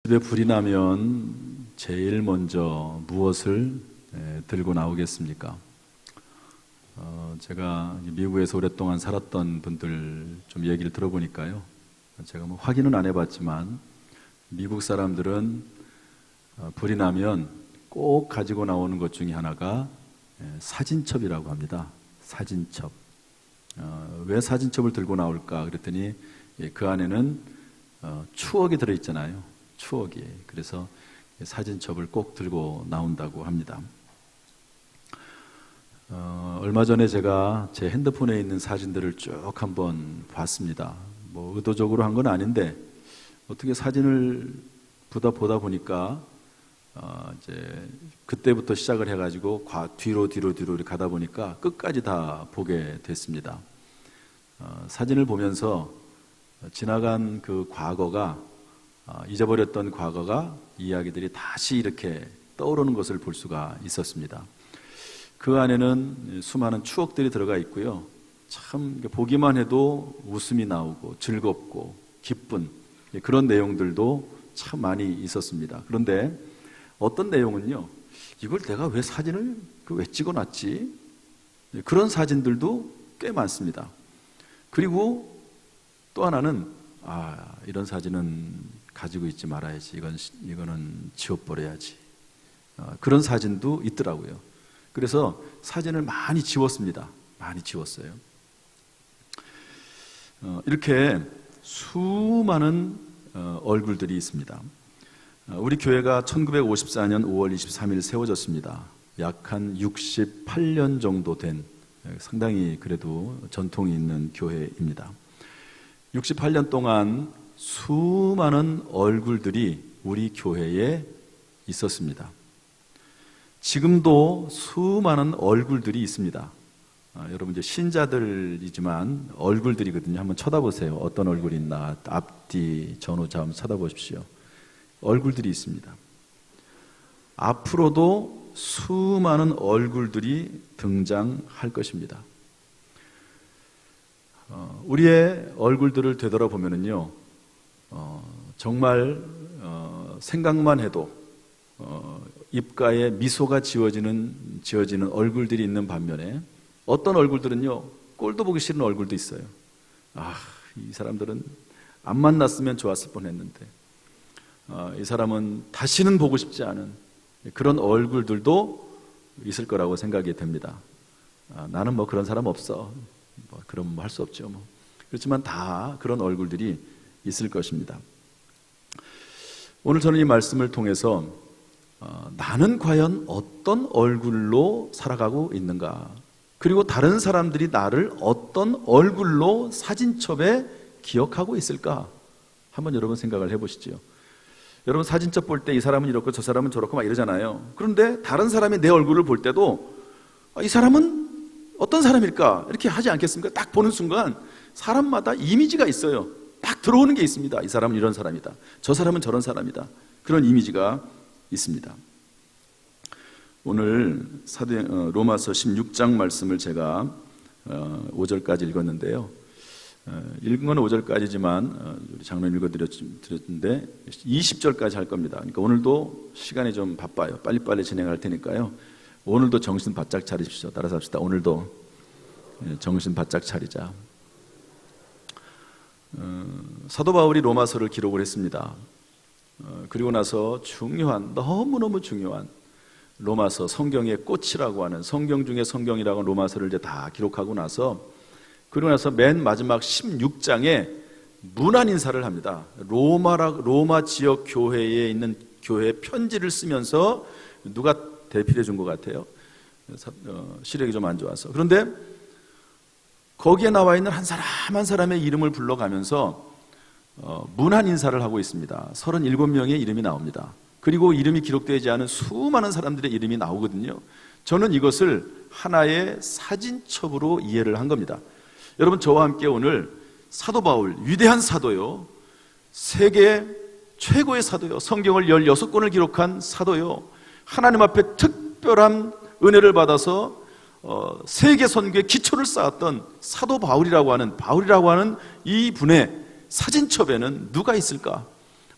집에 불이 나면 제일 먼저 무엇을 들고 나오겠습니까? 제가 미국에서 오랫동안 살았던 분들 좀 얘기를 들어보니까요, 제가 뭐 확인은 안 해봤지만 미국 사람들은 불이 나면 꼭 가지고 나오는 것 중에 하나가 사진첩이라고 합니다. 사진첩. 왜 사진첩을 들고 나올까 그랬더니 그 안에는 추억이 들어있잖아요. 추억이. 그래서 사진첩을 꼭 들고 나온다고 합니다. 얼마 전에 제가 제 핸드폰에 있는 사진들을 쭉 한번 봤습니다. 뭐 의도적으로 한 건 아닌데 어떻게 사진을 보다 보니까 이제 그때부터 시작을 해가지고 뒤로 이렇게 가다 보니까 끝까지 다 보게 됐습니다. 사진을 보면서 지나간 그 과거가 잊어버렸던 과거가 이야기들이 다시 이렇게 떠오르는 것을 볼 수가 있었습니다. 그 안에는 수많은 추억들이 들어가 있고요. 참 보기만 해도 웃음이 나오고 즐겁고 기쁜 그런 내용들도 참 많이 있었습니다. 그런데 어떤 내용은요, 이걸 내가 왜 사진을 왜 찍어놨지? 그런 사진들도 꽤 많습니다. 그리고 또 하나는 이런 사진은 가지고 있지 말아야지, 이거는 지워버려야지, 그런 사진도 있더라고요. 그래서 사진을 많이 지웠습니다. 많이 지웠어요. 이렇게 수많은 얼굴들이 있습니다. 우리 교회가 1954년 5월 23일 세워졌습니다. 약 한 68년 정도 된 상당히 그래도 전통이 있는 교회입니다. 68년 동안 수많은 얼굴들이 우리 교회에 있었습니다. 지금도 수많은 얼굴들이 있습니다. 여러분 이제 신자들이지만 얼굴들이거든요. 한번 쳐다보세요. 어떤 얼굴이 있나, 앞뒤 전후좌우 한번 쳐다보십시오. 얼굴들이 있습니다. 앞으로도 수많은 얼굴들이 등장할 것입니다. 우리의 얼굴들을 되돌아보면은요, 정말 생각만 해도 입가에 미소가 지어지는 얼굴들이 있는 반면에 어떤 얼굴들은요, 꼴도 보기 싫은 얼굴도 있어요. 이 사람들은 안 만났으면 좋았을 뻔했는데, 이 사람은 다시는 보고 싶지 않은 그런 얼굴들도 있을 거라고 생각이 됩니다. 나는 뭐 그런 사람 없어. 그럼 뭐 할 수 없죠. 그렇지만 다 그런 얼굴들이 있을 것입니다. 오늘 저는 이 말씀을 통해서 나는 과연 어떤 얼굴로 살아가고 있는가, 그리고 다른 사람들이 나를 어떤 얼굴로 사진첩에 기억하고 있을까, 한번 여러분 생각을 해보시죠. 여러분 사진첩 볼 때 이 사람은 이렇고 저 사람은 저렇고 막 이러잖아요. 그런데 다른 사람이 내 얼굴을 볼 때도 이 사람은 어떤 사람일까 이렇게 하지 않겠습니까? 딱 보는 순간 사람마다 이미지가 있어요. 딱 들어오는 게 있습니다. 이 사람은 이런 사람이다, 저 사람은 저런 사람이다, 그런 이미지가 있습니다. 오늘 로마서 16장 말씀을 제가 5절까지 읽었는데요. 읽은 건 5절까지지만 우리 장로님 읽어드렸는데 20절까지 할 겁니다. 그러니까 오늘도 시간이 좀 바빠요. 빨리빨리 진행할 테니까요. 오늘도 정신 바짝 차리십시오. 따라서 합시다. 오늘도 정신 바짝 차리자. 사도 바울이 로마서를 기록을 했습니다. 그리고 나서 너무너무 중요한 로마서, 성경의 꽃이라고 하는, 성경 중에 성경이라고 하는 로마서를 이제 다 기록하고 나서, 그리고 나서 맨 마지막 16장에 문안 인사를 합니다. 로마 지역 교회에 있는 교회 편지를 쓰면서 누가 대필해 준 것 같아요. 시력이 좀 안 좋아서. 그런데 거기에 나와 있는 한 사람 한 사람의 이름을 불러가면서 문안 인사를 하고 있습니다. 37명의 이름이 나옵니다. 그리고 이름이 기록되지 않은 수많은 사람들의 이름이 나오거든요. 저는 이것을 하나의 사진첩으로 이해를 한 겁니다. 여러분, 저와 함께 오늘 사도 바울, 위대한 사도요, 세계 최고의 사도요, 성경을 16권을 기록한 사도요, 하나님 앞에 특별한 은혜를 받아서 세계 선교의 기초를 쌓았던 사도 바울이라고 하는 이 분의 사진첩에는 누가 있을까?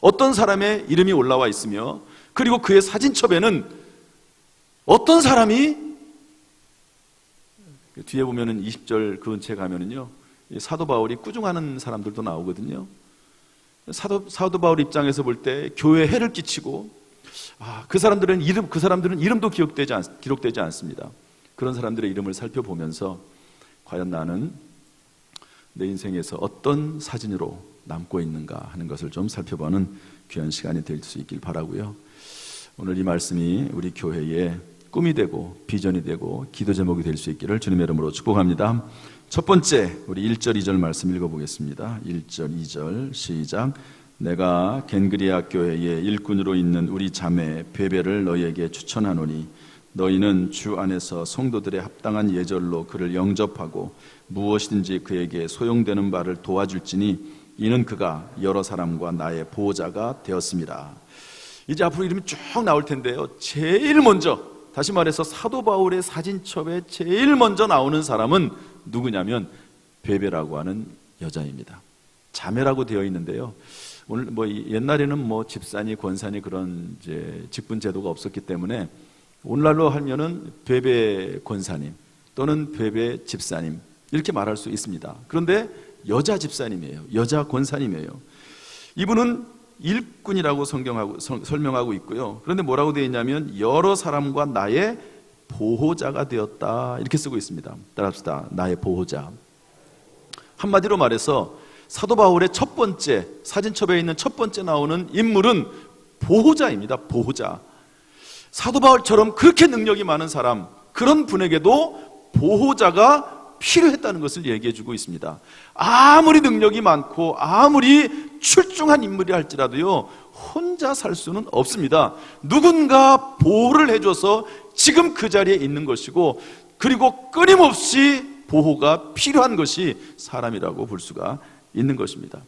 어떤 사람의 이름이 올라와 있으며, 그리고 그의 사진첩에는 어떤 사람이, 뒤에 보면은 20절 그 근처에 가면은요, 사도 바울이 꾸중하는 사람들도 나오거든요. 사도 바울 입장에서 볼 때 교회에 해를 끼치고, 그 사람들은 이름도 기록되지 않습니다. 그런 사람들의 이름을 살펴보면서 과연 나는 내 인생에서 어떤 사진으로 남고 있는가 하는 것을 좀 살펴보는 귀한 시간이 될 수 있길 바라고요. 오늘 이 말씀이 우리 교회의 꿈이 되고 비전이 되고 기도 제목이 될 수 있기를 주님의 이름으로 축복합니다. 첫 번째, 우리 1절 2절 말씀 읽어보겠습니다. 1절 2절 시작. 내가 겐그리아 교회의 일꾼으로 있는 우리 자매 베베를 너희에게 추천하노니 너희는 주 안에서 성도들의 합당한 예절로 그를 영접하고 무엇이든지 그에게 소용되는 바를 도와줄지니 이는 그가 여러 사람과 나의 보호자가 되었습니다. 이제 앞으로 이름이 쭉 나올 텐데요, 제일 먼저, 다시 말해서 사도 바울의 사진첩에 제일 먼저 나오는 사람은 누구냐면 베베라고 하는 여자입니다. 자매라고 되어 있는데요, 오늘 옛날에는 집사니 권사니 그런 이제 직분 제도가 없었기 때문에 오늘날로 하면은 베베 권사님 또는 베베 집사님 이렇게 말할 수 있습니다. 그런데 여자 집사님이에요. 여자 권사님이에요. 이분은 일꾼이라고 설명하고 있고요. 그런데 뭐라고 되어 있냐면 여러 사람과 나의 보호자가 되었다 이렇게 쓰고 있습니다. 따라합시다. 나의 보호자. 한마디로 말해서 사도 바울의 첫 번째, 사진첩에 있는 첫 번째 나오는 인물은 보호자입니다. 보호자. 사도 바울처럼 그렇게 능력이 많은 사람, 그런 분에게도 보호자가 필요했다는 것을 얘기해 주고 있습니다. 아무리 능력이 많고 아무리 출중한 인물이 할지라도요, 혼자 살 수는 없습니다. 누군가 보호를 해줘서 지금 그 자리에 있는 것이고, 그리고 끊임없이 보호가 필요한 것이 사람이라고 볼 수가 있는 것입니다.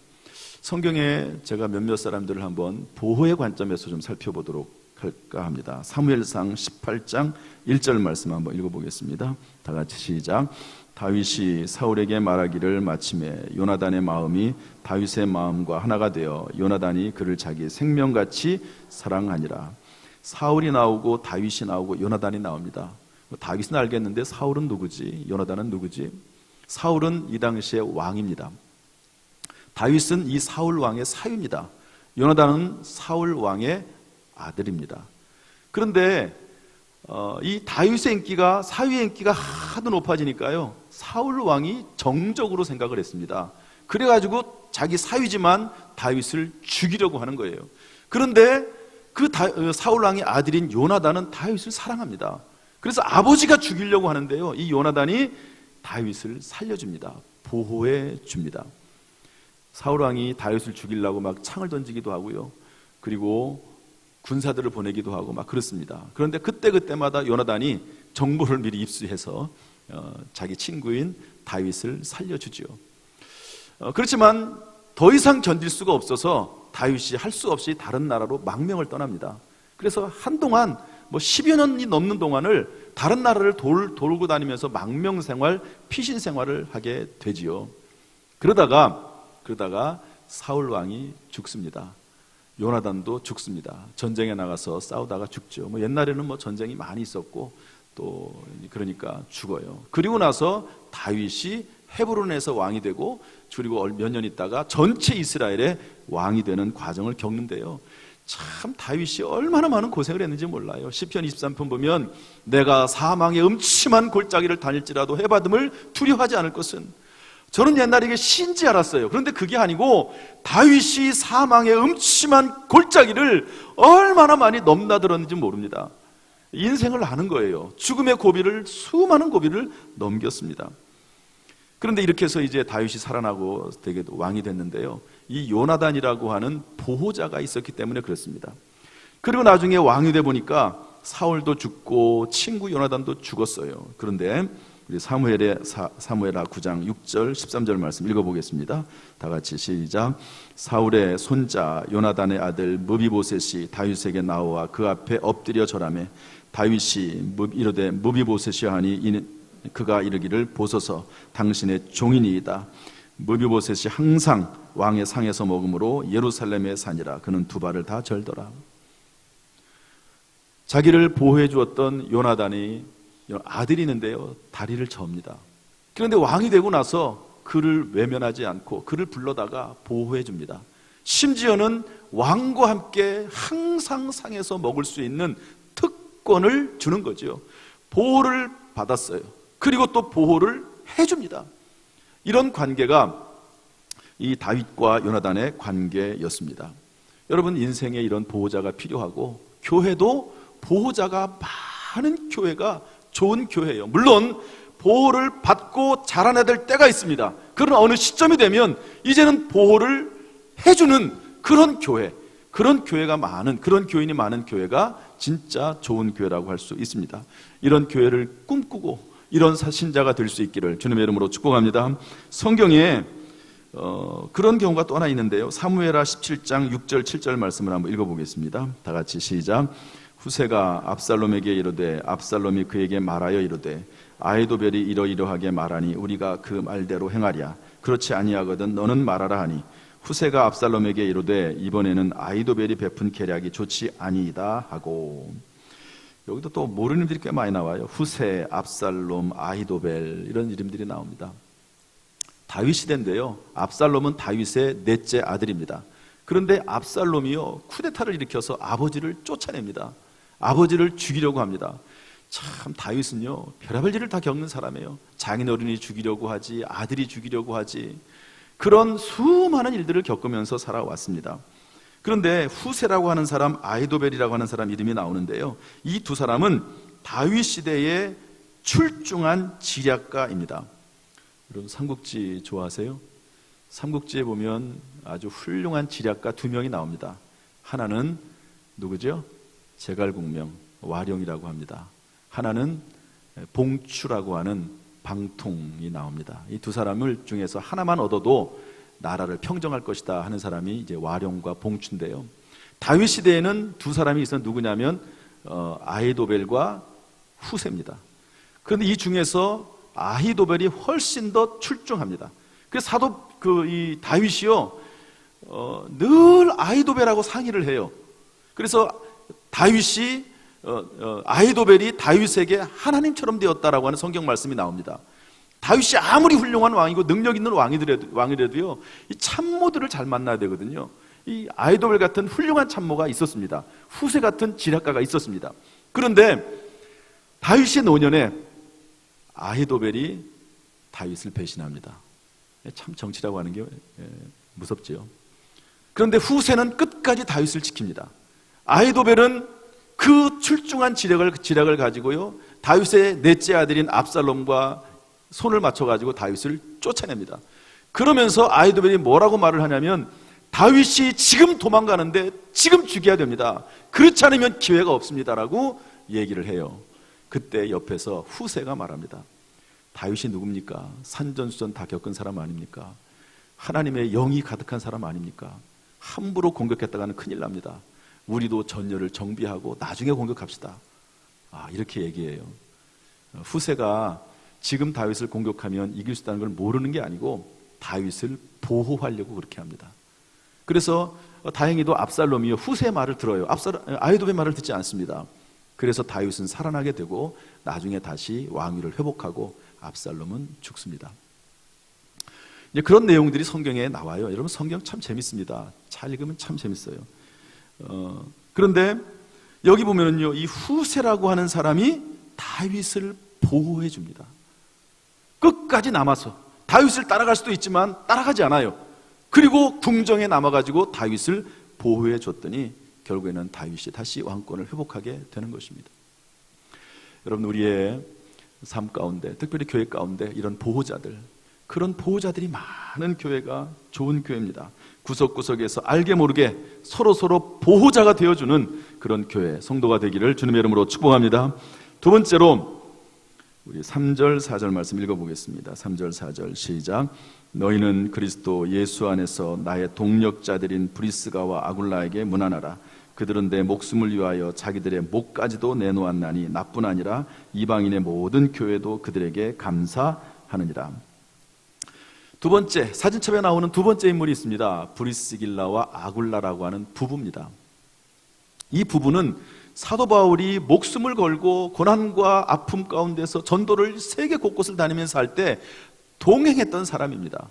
성경에 제가 몇몇 사람들을 한번 보호의 관점에서 좀 살펴보도록 할까 합니다. 사무엘상 18장 1절 말씀 한번 읽어보겠습니다. 다 같이 시작. 다윗이 사울에게 말하기를 마침에 요나단의 마음이 다윗의 마음과 하나가 되어 요나단이 그를 자기 생명같이 사랑하니라. 사울이 나오고 다윗이 나오고 요나단이 나옵니다. 다윗은 알겠는데 사울은 누구지? 요나단은 누구지? 사울은 이 당시의 왕입니다. 다윗은 이 사울 왕의 사위입니다. 요나단은 사울 왕의 아들입니다. 그런데 이 다윗의 인기가, 사위의 인기가 하도 높아지니까요, 사울 왕이 정적으로 생각을 했습니다. 그래가지고 자기 사위지만 다윗을 죽이려고 하는 거예요. 그런데 그 사울 왕의 아들인 요나단은 다윗을 사랑합니다. 그래서 아버지가 죽이려고 하는데요, 이 요나단이 다윗을 살려줍니다. 보호해 줍니다. 사울 왕이 다윗을 죽이려고 막 창을 던지기도 하고요, 그리고 군사들을 보내기도 하고 막 그렇습니다. 그런데 그때마다 요나단이 정보를 미리 입수해서 자기 친구인 다윗을 살려주죠. 그렇지만 더 이상 견딜 수가 없어서 다윗이 할 수 없이 다른 나라로 망명을 떠납니다. 그래서 한동안 10여 년이 넘는 동안을 다른 나라를 돌고 다니면서 망명 생활, 피신 생활을 하게 되지요. 그러다가 사울 왕이 죽습니다. 요나단도 죽습니다. 전쟁에 나가서 싸우다가 죽죠. 옛날에는 전쟁이 많이 있었고 또 그러니까 죽어요. 그리고 나서 다윗이 헤브론에서 왕이 되고, 그리고 몇 년 있다가 전체 이스라엘의 왕이 되는 과정을 겪는데요, 참 다윗이 얼마나 많은 고생을 했는지 몰라요. 시편 23편 보면 내가 사망의 음침한 골짜기를 다닐지라도 해받음을 두려워하지 않을 것은, 저는 옛날에 이게 시인지 알았어요. 그런데 그게 아니고 다윗이 사망의 음침한 골짜기를 얼마나 많이 넘나들었는지 모릅니다. 인생을 아는 거예요. 죽음의 고비를, 수많은 고비를 넘겼습니다. 그런데 이렇게 해서 이제 다윗이 살아나고 되게 왕이 됐는데요, 이 요나단이라고 하는 보호자가 있었기 때문에 그렇습니다. 그리고 나중에 왕이 돼 보니까 사울도 죽고 친구 요나단도 죽었어요. 그런데 우리 사무엘하 9장 6절 13절 말씀 읽어보겠습니다. 다 같이 시작. 사울의 손자 요나단의 아들 무비보셋이 다윗에게 나와 그 앞에 엎드려 절하매 다윗이 이르되 무비보셋이 하니 그가 이르기를 보소서 당신의 종이니이다. 무비보셋이 항상 왕의 상에서 먹음으로 예루살렘에 사니라. 그는 두 발을 다 절더라. 자기를 보호해 주었던 요나단이 아들이 있는데요, 다리를 접니다. 그런데 왕이 되고 나서 그를 외면하지 않고 그를 불러다가 보호해 줍니다. 심지어는 왕과 함께 항상 상에서 먹을 수 있는 특권을 주는 거죠. 보호를 받았어요. 그리고 또 보호를 해줍니다. 이런 관계가 이 다윗과 요나단의 관계였습니다. 여러분, 인생에 이런 보호자가 필요하고, 교회도 보호자가 많은 교회가 좋은 교회예요. 물론 보호를 받고 자라나야 될 때가 있습니다. 그러나 어느 시점이 되면 이제는 보호를 해주는 그런 교회, 그런 교회가 많은, 그런 교인이 많은 교회가 진짜 좋은 교회라고 할 수 있습니다. 이런 교회를 꿈꾸고 이런 신자가 될 수 있기를 주님의 이름으로 축복합니다. 성경에 그런 경우가 또 하나 있는데요, 사무엘하 17장 6절 7절 말씀을 한번 읽어보겠습니다. 다 같이 시작. 후세가 압살롬에게 이르되 압살롬이 그에게 말하여 이르되 아히도벨이 이러이러하게 말하니 우리가 그 말대로 행하랴. 그렇지 아니하거든 너는 말하라 하니 후세가 압살롬에게 이르되 이번에는 아히도벨이 베푼 계략이 좋지 아니이다 하고. 여기도 또 모르는 이름들이 꽤 많이 나와요. 후세, 압살롬, 아히도벨, 이런 이름들이 나옵니다. 다윗 시대인데요, 압살롬은 다윗의 넷째 아들입니다. 그런데 압살롬이요, 쿠데타를 일으켜서 아버지를 쫓아냅니다. 아버지를 죽이려고 합니다. 참, 다윗은요, 별의별 일을 다 겪는 사람이에요. 장인어른이 죽이려고 하지, 아들이 죽이려고 하지, 그런 수많은 일들을 겪으면서 살아왔습니다. 그런데 후세라고 하는 사람, 아히도벨이라고 하는 사람 이름이 나오는데요, 이 두 사람은 다윗 시대에 출중한 지략가입니다. 여러분, 삼국지 좋아하세요? 삼국지에 보면 아주 훌륭한 지략가 두 명이 나옵니다. 하나는 누구죠? 제갈국명, 와룡이라고 합니다. 하나는 봉추라고 하는 방통이 나옵니다. 이 두 사람을 중에서 하나만 얻어도 나라를 평정할 것이다 하는 사람이 이제 와룡과 봉추인데요, 다윗 시대에는 두 사람이 있어 누구냐면 아히도벨과 후세입니다. 그런데 이 중에서 아히도벨이 훨씬 더 출중합니다. 그래서 이 다윗이요, 늘 아히도벨하고 상의를 해요. 그래서 다윗이 아히도벨이 다윗에게 하나님처럼 되었다라고 하는 성경 말씀이 나옵니다. 다윗이 아무리 훌륭한 왕이고 능력 있는 왕이라도요, 이 참모들을 잘 만나야 되거든요. 이 아히도벨 같은 훌륭한 참모가 있었습니다. 후세 같은 지략가가 있었습니다. 그런데 다윗의 노년에 아히도벨이 다윗을 배신합니다. 참, 정치라고 하는 게 무섭지요. 그런데 후세는 끝까지 다윗을 지킵니다. 아히도벨은 그 출중한 지략을 가지고요, 다윗의 넷째 아들인 압살롬과 손을 맞춰가지고 다윗을 쫓아냅니다. 그러면서 아히도벨이 뭐라고 말을 하냐면, 다윗이 지금 도망가는데 지금 죽여야 됩니다. 그렇지 않으면 기회가 없습니다라고 얘기를 해요. 그때 옆에서 후세가 말합니다. 다윗이 누굽니까? 산전수전 다 겪은 사람 아닙니까? 하나님의 영이 가득한 사람 아닙니까? 함부로 공격했다가는 큰일 납니다. 우리도 전열을 정비하고 나중에 공격합시다. 이렇게 얘기해요. 후세가 지금 다윗을 공격하면 이길 수 있다는 걸 모르는 게 아니고 다윗을 보호하려고 그렇게 합니다. 그래서 다행히도 압살롬이요, 후세의 말을 들어요. 아히도벨의 말을 듣지 않습니다. 그래서 다윗은 살아나게 되고 나중에 다시 왕위를 회복하고 압살롬은 죽습니다. 이제 그런 내용들이 성경에 나와요. 여러분, 성경 참 재밌습니다. 잘 읽으면 참 재밌어요. 그런데 여기 보면은요, 이 후세라고 하는 사람이 다윗을 보호해 줍니다. 끝까지 남아서 다윗을 따라갈 수도 있지만 따라가지 않아요. 그리고 궁정에 남아가지고 다윗을 보호해 줬더니 결국에는 다윗이 다시 왕권을 회복하게 되는 것입니다. 여러분, 우리의 삶 가운데, 특별히 교회 가운데 이런 보호자들, 그런 보호자들이 많은 교회가 좋은 교회입니다. 구석구석에서 알게 모르게 서로 보호자가 되어주는 그런 교회, 성도가 되기를 주님의 이름으로 축복합니다. 두 번째로 우리 3절 4절 말씀 읽어보겠습니다. 3절 4절 시작. 너희는 그리스도 예수 안에서 나의 동력자들인 브리스가와 아굴라에게 문안하라. 그들은 내 목숨을 위하여 자기들의 목까지도 내놓았나니 나뿐 아니라 이방인의 모든 교회도 그들에게 감사하느니라. 두 번째, 사진첩에 나오는 두 번째 인물이 있습니다. 브리스길라와 아굴라라고 하는 부부입니다. 이 부부는 사도 바울이 목숨을 걸고 고난과 아픔 가운데서 전도를 세계 곳곳을 다니면서 할 때 동행했던 사람입니다.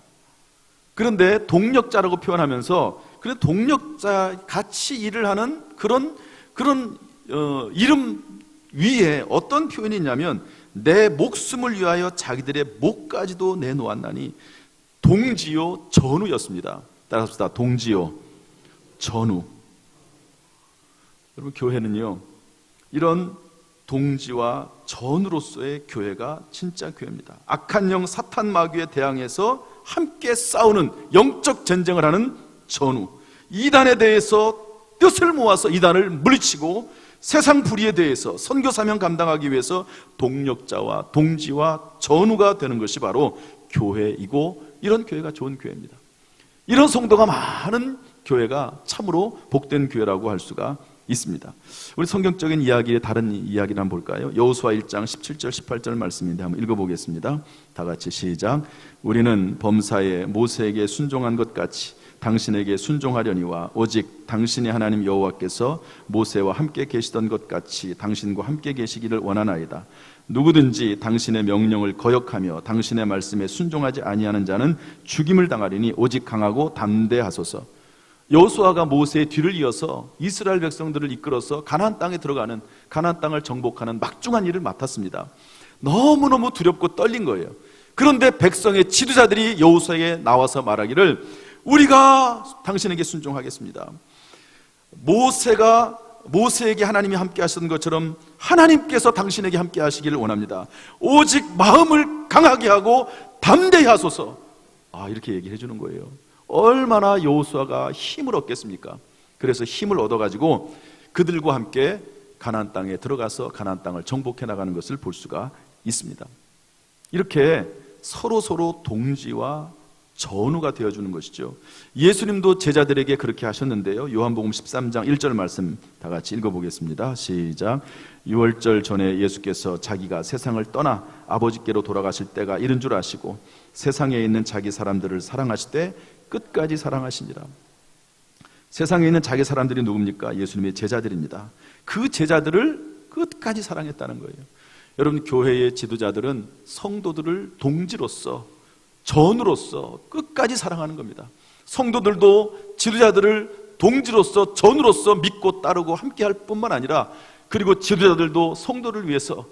그런데 동력자라고 표현하면서 그런 동력자 같이 일을 하는 그런 이름 위에 어떤 표현이 있냐면 내 목숨을 위하여 자기들의 목까지도 내놓았나니 동지요 전우였습니다. 따라합시다. 동지요 전우. 여러분, 교회는요, 이런 동지와 전우로서의 교회가 진짜 교회입니다. 악한 영 사탄 마귀에 대항해서 함께 싸우는 영적 전쟁을 하는 전우, 이단에 대해서 뜻을 모아서 이단을 물리치고 세상 불의에 대해서 선교 사명 감당하기 위해서 동력자와 동지와 전우가 되는 것이 바로 교회이고, 이런 교회가 좋은 교회입니다. 이런 성도가 많은 교회가 참으로 복된 교회라고 할 수가 있습니다. 우리 성경적인 이야기의 다른 이야기를 한번 볼까요? 여호수아 1장 17절 18절 말씀인데 한번 읽어보겠습니다. 다 같이 시작. 우리는 범사에 모세에게 순종한 것 같이 당신에게 순종하려니와 오직 당신의 하나님 여호와께서 모세와 함께 계시던 것 같이 당신과 함께 계시기를 원하나이다. 누구든지 당신의 명령을 거역하며 당신의 말씀에 순종하지 아니하는 자는 죽임을 당하리니 오직 강하고 담대하소서. 여호수아가 모세의 뒤를 이어서 이스라엘 백성들을 이끌어서 가나안 땅에 들어가는, 가나안 땅을 정복하는 막중한 일을 맡았습니다. 너무너무 두렵고 떨린 거예요. 그런데 백성의 지도자들이 여호수아에게 나와서 말하기를 우리가 당신에게 순종하겠습니다. 모세에게 하나님이 함께 하셨던 것처럼 하나님께서 당신에게 함께 하시기를 원합니다. 오직 마음을 강하게 하고 담대히 하소서. 이렇게 얘기해 주는 거예요. 얼마나 여호수아가 힘을 얻겠습니까? 그래서 힘을 얻어가지고 그들과 함께 가나안 땅에 들어가서 가나안 땅을 정복해 나가는 것을 볼 수가 있습니다. 이렇게 서로 동지와 전우가 되어주는 것이죠. 예수님도 제자들에게 그렇게 하셨는데요. 요한복음 13장 1절 말씀 다 같이 읽어보겠습니다. 시작. 유월절 전에 예수께서 자기가 세상을 떠나 아버지께로 돌아가실 때가 이른 줄 아시고 세상에 있는 자기 사람들을 사랑하시되 끝까지 사랑하시니라. 세상에 있는 자기 사람들이 누굽니까? 예수님의 제자들입니다. 그 제자들을 끝까지 사랑했다는 거예요. 여러분, 교회의 지도자들은 성도들을 동지로서, 전우로서 끝까지 사랑하는 겁니다. 성도들도 지도자들을 동지로서, 전우로서 믿고 따르고 함께할 뿐만 아니라, 그리고 지도자들도 성도를 위해서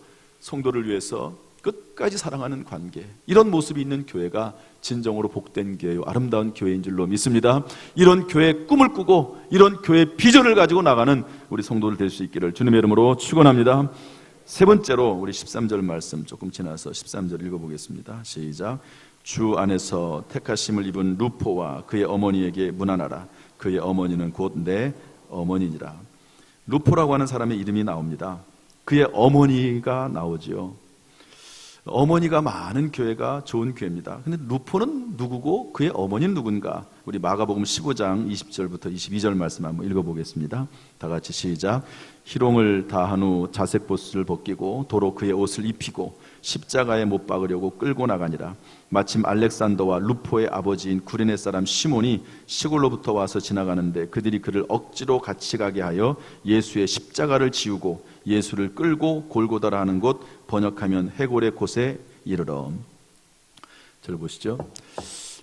끝까지 사랑하는 관계, 이런 모습이 있는 교회가 진정으로 복된 교회요, 아름다운 교회인 줄로 믿습니다. 이런 교회의 꿈을 꾸고 이런 교회의 비전을 가지고 나가는 우리 성도들 될 수 있기를 주님의 이름으로 축원합니다. 세 번째로 우리 13절 말씀 조금 지나서 13절 읽어보겠습니다. 시작. 주 안에서 택하심을 입은 루포와 그의 어머니에게 문안하라. 그의 어머니는 곧 내 어머니니라. 루포라고 하는 사람의 이름이 나옵니다. 그의 어머니가 나오지요. 어머니가 많은 교회가 좋은 교회입니다. 근데 루포는 누구고 그의 어머니는 누군가? 우리 마가복음 15장 20절부터 22절 말씀 한번 읽어보겠습니다. 다 같이 시작. 희롱을 다한 후 자색 보스를 벗기고 도로 그의 옷을 입히고 십자가에 못 박으려고 끌고 나가니라. 마침 알렉산더와 루포의 아버지인 구레네 사람 시몬이 시골로부터 와서 지나가는데 그들이 그를 억지로 같이 가게 하여 예수의 십자가를 지우고 예수를 끌고 골고다라 하는 곳, 번역하면 해골의 곳에 이르러. 저를 보시죠.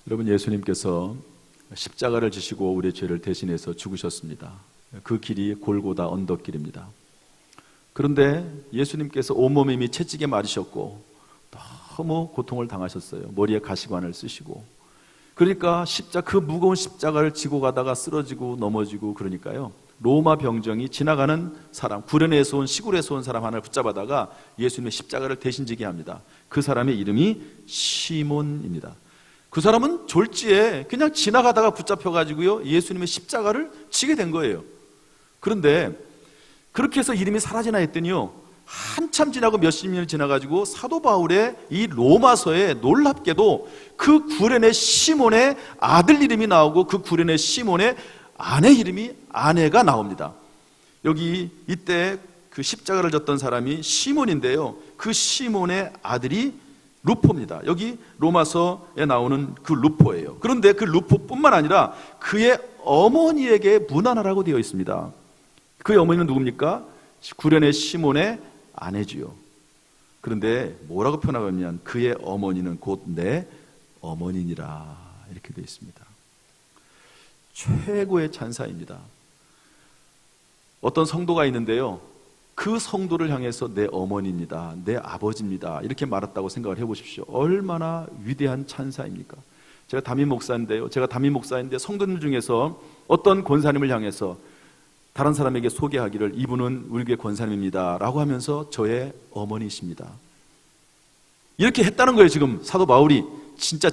여러분, 예수님께서 십자가를 지시고 우리의 죄를 대신해서 죽으셨습니다. 그 길이 골고다 언덕길입니다. 그런데 예수님께서 온몸에 이미 채찍에 맞으셨고 너무 고통을 당하셨어요. 머리에 가시관을 쓰시고. 그러니까 그 무거운 십자가를 지고 가다가 쓰러지고 넘어지고, 그러니까요, 로마 병정이 지나가는 사람, 구레네에서 온, 시골에서 온 사람 하나를 붙잡아다가 예수님의 십자가를 대신 지게 합니다. 그 사람의 이름이 시몬입니다. 그 사람은 졸지에 그냥 지나가다가 붙잡혀가지고요, 예수님의 십자가를 지게 된 거예요. 그런데 그렇게 해서 이름이 사라지나 했더니요, 한참 지나고 몇십 년이 지나가지고 사도 바울의 이 로마서에 놀랍게도 그 구레네 시몬의 아들 이름이 나오고 그 구레네 시몬의 아내가 나옵니다. 여기 이때 그 십자가를 졌던 사람이 시몬인데요, 그 시몬의 아들이 루포입니다. 여기 로마서에 나오는 그 루포예요. 그런데 그 루포뿐만 아니라 그의 어머니에게 문안하라고 되어 있습니다. 그의 어머니는 누굽니까? 구련의 시몬의 아내지요. 그런데 뭐라고 표현하고 있냐면 그의 어머니는 곧 내 어머니니라 이렇게 되어 있습니다. 최고의 찬사입니다. 어떤 성도가 있는데요, 그 성도를 향해서 내 어머니입니다, 내 아버지입니다 이렇게 말했다고 생각을 해보십시오. 얼마나 위대한 찬사입니까? 제가 담임 목사인데 성도들 중에서 어떤 권사님을 향해서 다른 사람에게 소개하기를 이분은 우리 교회 권사님입니다 라고 하면서 저의 어머니이십니다 이렇게 했다는 거예요. 지금 사도 바울이 진짜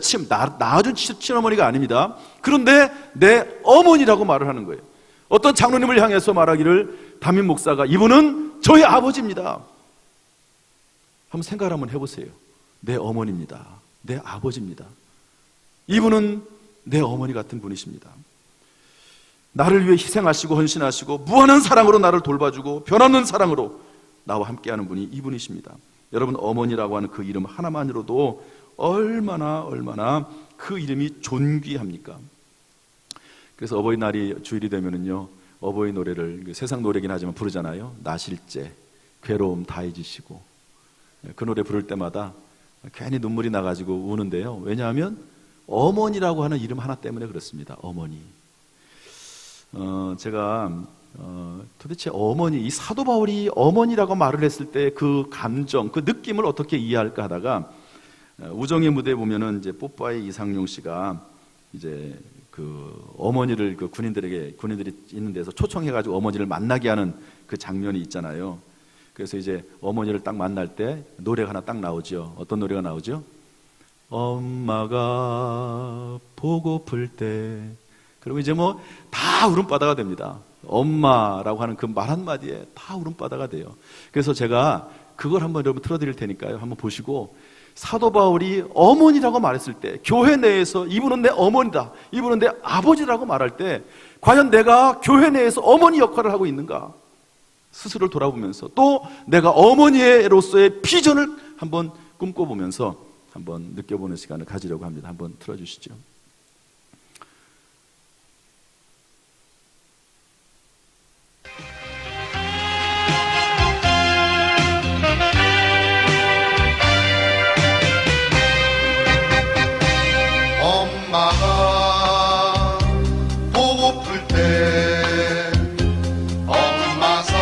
낳아준 친어머니가 아닙니다. 그런데 내 어머니라고 말을 하는 거예요. 어떤 장로님을 향해서 말하기를 담임 목사가 이분은 저희 아버지입니다. 한번 생각을 한번 해보세요. 내 어머니입니다. 내 아버지입니다. 이분은 내 어머니 같은 분이십니다. 나를 위해 희생하시고 헌신하시고 무한한 사랑으로 나를 돌봐주고 변함없는 사랑으로 나와 함께하는 분이 이분이십니다. 여러분, 어머니라고 하는 그 이름 하나만으로도 얼마나 그 이름이 존귀합니까? 그래서 어버이날이 주일이 되면은요, 어버이 노래를 세상 노래긴 하지만 부르잖아요. 나실제, 괴로움 다 잊으시고. 그 노래 부를 때마다 괜히 눈물이 나가지고 우는데요. 왜냐하면 어머니라고 하는 이름 하나 때문에 그렇습니다. 어머니. 제가 도대체 어머니, 이 사도 바울이 어머니라고 말을 했을 때 그 감정, 그 느낌을 어떻게 이해할까 하다가 우정의 무대에 보면은 이제 뽀빠이 이상용 씨가 이제 그 어머니를 그 군인들이 있는 데서 초청해가지고 어머니를 만나게 하는 그 장면이 있잖아요. 그래서 이제 어머니를 딱 만날 때 노래가 하나 딱 나오죠. 어떤 노래가 나오죠? 엄마가 보고플 때. 그리고 이제 뭐 다 울음바다가 됩니다. 엄마라고 하는 그 말 한마디에 다 울음바다가 돼요. 그래서 제가 그걸 한번 여러분 틀어드릴 테니까요. 한번 보시고, 사도 바울이 어머니라고 말했을 때, 교회 내에서 이분은 내 어머니다, 이분은 내 아버지라고 말할 때 과연 내가 교회 내에서 어머니 역할을 하고 있는가? 스스로를 돌아보면서 또 내가 어머니로서의 비전을 한번 꿈꿔보면서 한번 느껴보는 시간을 가지려고 합니다. 한번 틀어주시죠. 엄마가 보고플 때 엄마 살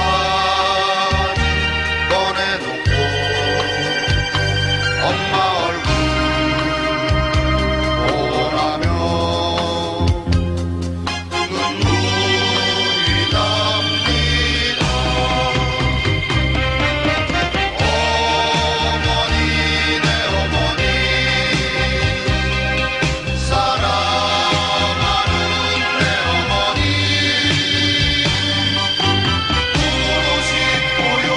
꺼내놓고 엄마 얼굴 보라면 눈물이 납니다. 어머니, 내 어머니 사랑하는 내 어머니 울고도 싶어요,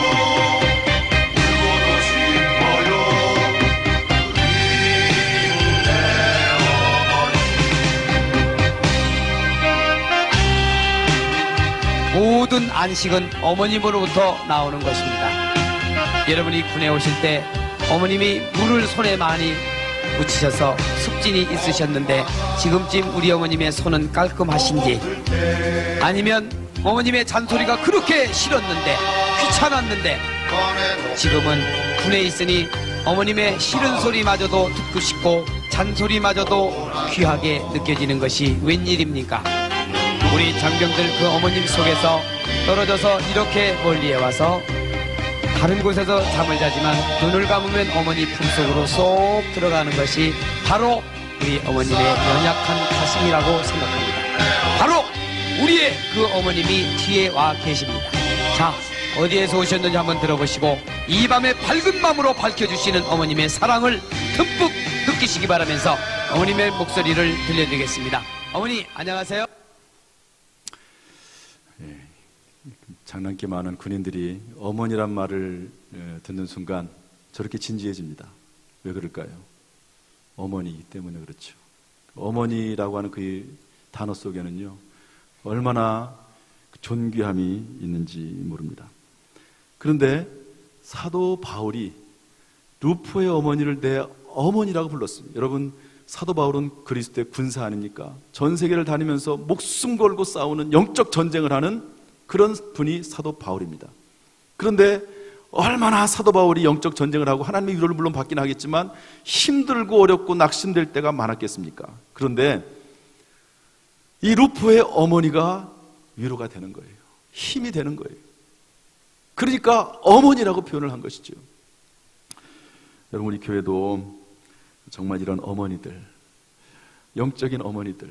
울고도 싶어요. 그리운 내 어머니. 모든 안식은 어머님으로부터 나오는 것입니다. 여러분이 군에 오실 때 어머님이 물을 손에 많이 묻히셔서 숙진이 있으셨는데 지금쯤 우리 어머님의 손은 깔끔하신지, 아니면 어머님의 잔소리가 그렇게 싫었는데 귀찮았는데 지금은 군에 있으니 어머님의 싫은 소리마저도 듣고 싶고 잔소리마저도 귀하게 느껴지는 것이 웬일입니까? 우리 장병들 그 어머님 속에서 떨어져서 이렇게 멀리에 와서 다른 곳에서 잠을 자지만 눈을 감으면 어머니 품속으로 쏙 들어가는 것이 바로 우리 어머님의 연약한 가슴이라고 생각합니다. 바로 우리의 그 어머님이 뒤에 와 계십니다. 자, 어디에서 오셨는지 한번 들어보시고 이 밤에 밝은 마음으로 밝혀주시는 어머님의 사랑을 듬뿍 느끼시기 바라면서 어머님의 목소리를 들려드리겠습니다. 어머니 안녕하세요. 장난기 많은 군인들이 어머니란 말을 듣는 순간 저렇게 진지해집니다. 왜 그럴까요? 어머니이기 때문에 그렇죠. 어머니라고 하는 그 단어 속에는요, 얼마나 존귀함이 있는지 모릅니다. 그런데 사도 바울이 루포의 어머니를 내 어머니라고 불렀습니다. 여러분, 사도 바울은 그리스도의 군사 아닙니까? 전 세계를 다니면서 목숨 걸고 싸우는 영적 전쟁을 하는 그런 분이 사도 바울입니다. 그런데 얼마나 사도 바울이 영적 전쟁을 하고 하나님의 위로를 물론 받긴 하겠지만 힘들고 어렵고 낙심될 때가 많았겠습니까? 그런데 이 루포의 어머니가 위로가 되는 거예요. 힘이 되는 거예요. 그러니까 어머니라고 표현을 한 것이죠. 여러분, 우리 교회도 정말 이런 어머니들, 영적인 어머니들,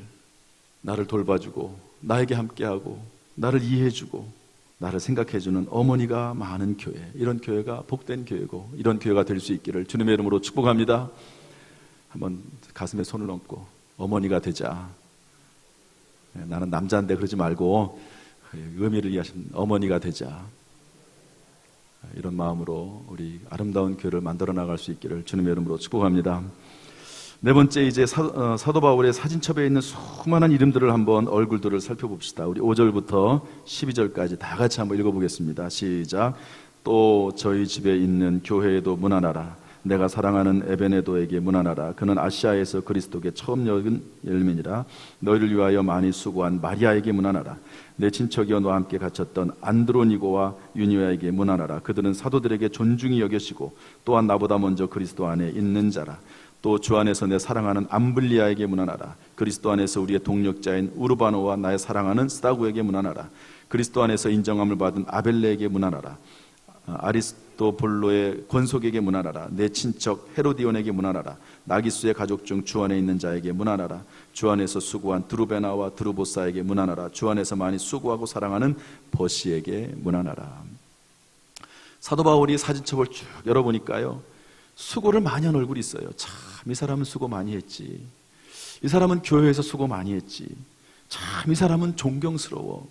나를 돌봐주고 나에게 함께하고 나를 이해해주고 나를 생각해주는 어머니가 많은 교회, 이런 교회가 복된 교회고 이런 교회가 될 수 있기를 주님의 이름으로 축복합니다. 한번 가슴에 손을 얹고 어머니가 되자. 나는 남자인데 그러지 말고 의미를 이해하신 어머니가 되자. 이런 마음으로 우리 아름다운 교회를 만들어 나갈 수 있기를 주님의 이름으로 축복합니다. 네 번째, 이제 사도 바울의 사진첩에 있는 수많은 이름들을 한번 얼굴들을 살펴봅시다. 우리 5절부터 12절까지 다 같이 한번 읽어보겠습니다. 시작. 또 저희 집에 있는 교회에도 문안하라. 내가 사랑하는 에베네도에게 문안하라. 그는 아시아에서 그리스도께 처음 여긴 열매니라. 너희를 위하여 많이 수고한 마리아에게 문안하라. 내 친척이여 너와 함께 갇혔던 안드로니고와 유니아에게 문안하라. 그들은 사도들에게 존중히 여겨지고 또한 나보다 먼저 그리스도 안에 있는 자라. 또 주 안에서 내 사랑하는 암블리아에게 문안하라. 그리스도 안에서 우리의 동력자인 우르바노와 나의 사랑하는 스다구에게 문안하라. 그리스도 안에서 인정함을 받은 아벨레에게 문안하라. 아리스토볼로의 권속에게 문안하라. 내 친척 헤로디온에게 문안하라. 나기수의 가족 중 주 안에 있는 자에게 문안하라. 주 안에서 수고한 드루베나와 드루보사에게 문안하라. 주 안에서 많이 수고하고 사랑하는 버시에게 문안하라. 사도 바울이 사진첩을 쭉 열어보니까요, 수고를 많이 한 얼굴이 있어요. 참, 이 사람은 수고 많이 했지. 이 사람은 교회에서 수고 많이 했지. 참, 이 사람은 존경스러워.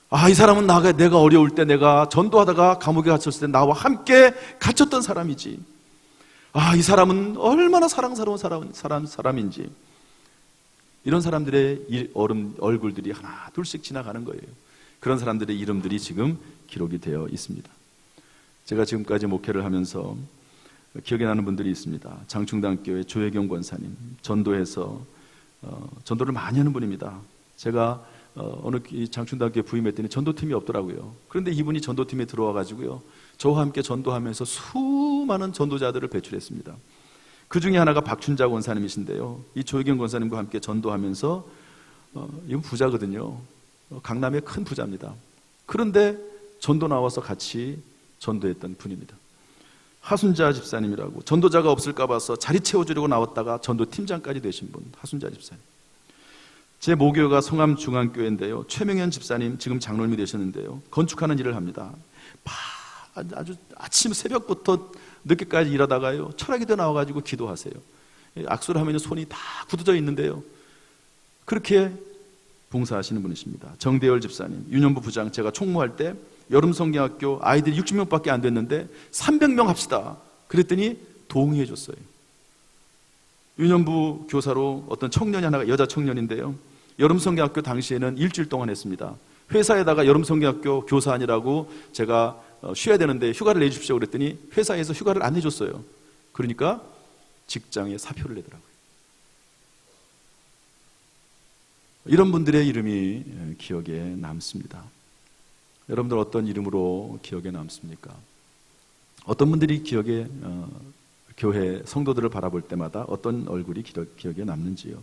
아, 이 사람은 내가 어려울 때, 내가 전도하다가 감옥에 갇혔을 때 나와 함께 갇혔던 사람이지. 아, 이 사람은 얼마나 사랑스러운 사람인지. 이런 사람들의 얼굴들이 하나 둘씩 지나가는 거예요. 그런 사람들의 이름들이 지금 기록이 되어 있습니다. 제가 지금까지 목회를 하면서 기억에 나는 분들이 있습니다. 장충당교회 조혜경 권사님, 전도해서 전도를 많이 하는 분입니다. 제가 어느 장충당교회 부임했더니 전도팀이 없더라고요. 그런데 이분이 전도팀에 들어와 가지고요, 저와 함께 전도하면서 수많은 전도자들을 배출했습니다. 그 중에 하나가 박춘자 권사님이신데요, 이 조혜경 권사님과 함께 전도하면서 이분 부자거든요. 강남의 큰 부자입니다. 그런데 전도 나와서 같이 전도했던 분입니다. 하순자 집사님이라고, 전도자가 없을까 봐서 자리 채워주려고 나왔다가 전도팀장까지 되신 분, 하순자 집사님. 제 모교가 성암중앙교회인데요, 최명현 집사님 지금 장로님이 되셨는데요, 건축하는 일을 합니다. 아주 아침 새벽부터 늦게까지 일하다가요, 철학에도 나와가지고 기도하세요. 악수를 하면 손이 다 굳어져 있는데요, 그렇게 봉사하시는 분이십니다. 정대열 집사님, 유년부 부장, 제가 총무할 때 여름성경학교 아이들이 60명밖에 안 됐는데 300명 합시다 그랬더니 동의해 줬어요. 유년부 교사로 어떤 청년이 하나가, 여자 청년인데요, 여름성경학교 당시에는 일주일 동안 했습니다. 회사에다가 여름성경학교 교사 아니라고 제가 쉬어야 되는데 휴가를 내주십시오 그랬더니 회사에서 휴가를 안 내줬어요. 그러니까 직장에 사표를 내더라고요. 이런 분들의 이름이 기억에 남습니다. 여러분들 어떤 이름으로 기억에 남습니까? 어떤 분들이 기억에 교회 성도들을 바라볼 때마다 어떤 얼굴이 기억에 남는지요.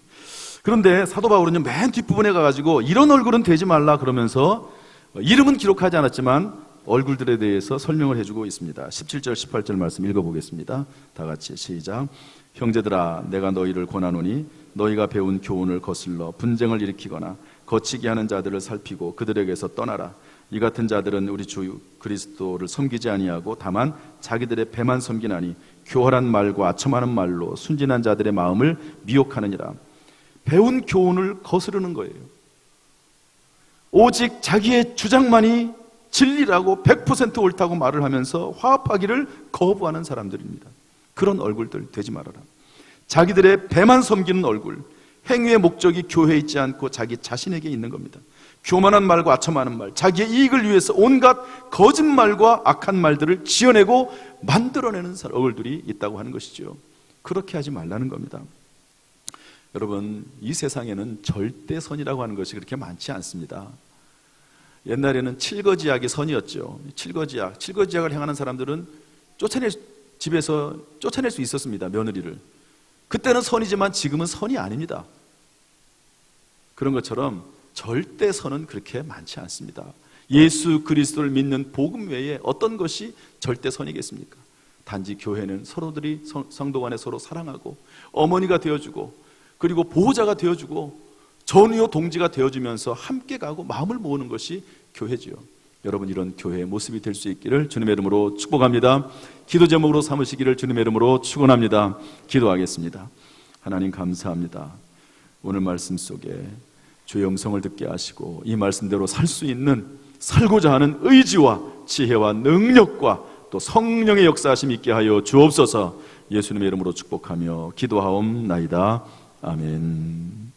그런데 사도 바울은 맨 뒷부분에 가가지고 이런 얼굴은 되지 말라 그러면서 이름은 기록하지 않았지만 얼굴들에 대해서 설명을 해주고 있습니다. 17절 18절 말씀 읽어보겠습니다. 다 같이 시작. 형제들아, 내가 너희를 권하노니 너희가 배운 교훈을 거슬러 분쟁을 일으키거나 거치게 하는 자들을 살피고 그들에게서 떠나라. 이 같은 자들은 우리 주 그리스도를 섬기지 아니하고 다만 자기들의 배만 섬기나니 교활한 말과 아첨하는 말로 순진한 자들의 마음을 미혹하느니라. 배운 교훈을 거스르는 거예요. 오직 자기의 주장만이 진리라고 100% 옳다고 말을 하면서 화합하기를 거부하는 사람들입니다. 그런 얼굴들 되지 말아라. 자기들의 배만 섬기는 얼굴, 행위의 목적이 교회에 있지 않고 자기 자신에게 있는 겁니다. 교만한 말과 아첨하는 말, 자기의 이익을 위해서 온갖 거짓말과 악한 말들을 지어내고 만들어내는 얼굴들이 있다고 하는 것이죠. 그렇게 하지 말라는 겁니다. 여러분, 이 세상에는 절대선이라고 하는 것이 그렇게 많지 않습니다. 옛날에는 칠거지약이 선이었죠. 칠거지약을 행하는 사람들은 집에서 쫓아낼 수 있었습니다. 며느리를. 그때는 선이지만 지금은 선이 아닙니다. 그런 것처럼 절대선은 그렇게 많지 않습니다. 예수 그리스도를 믿는 복음 외에 어떤 것이 절대선이겠습니까? 단지 교회는 서로들이 성도 간에 서로 사랑하고 어머니가 되어주고 그리고 보호자가 되어주고 전우요 동지가 되어주면서 함께 가고 마음을 모으는 것이 교회지요. 여러분, 이런 교회의 모습이 될 수 있기를 주님의 이름으로 축복합니다. 기도 제목으로 삼으시기를 주님의 이름으로 축원합니다. 기도하겠습니다. 하나님 감사합니다. 오늘 말씀 속에 주의 음성을 듣게 하시고 이 말씀대로 살 수 있는, 살고자 하는 의지와 지혜와 능력과 또 성령의 역사하심 있게 하여 주옵소서. 예수님의 이름으로 축복하며 기도하옵나이다. 아멘.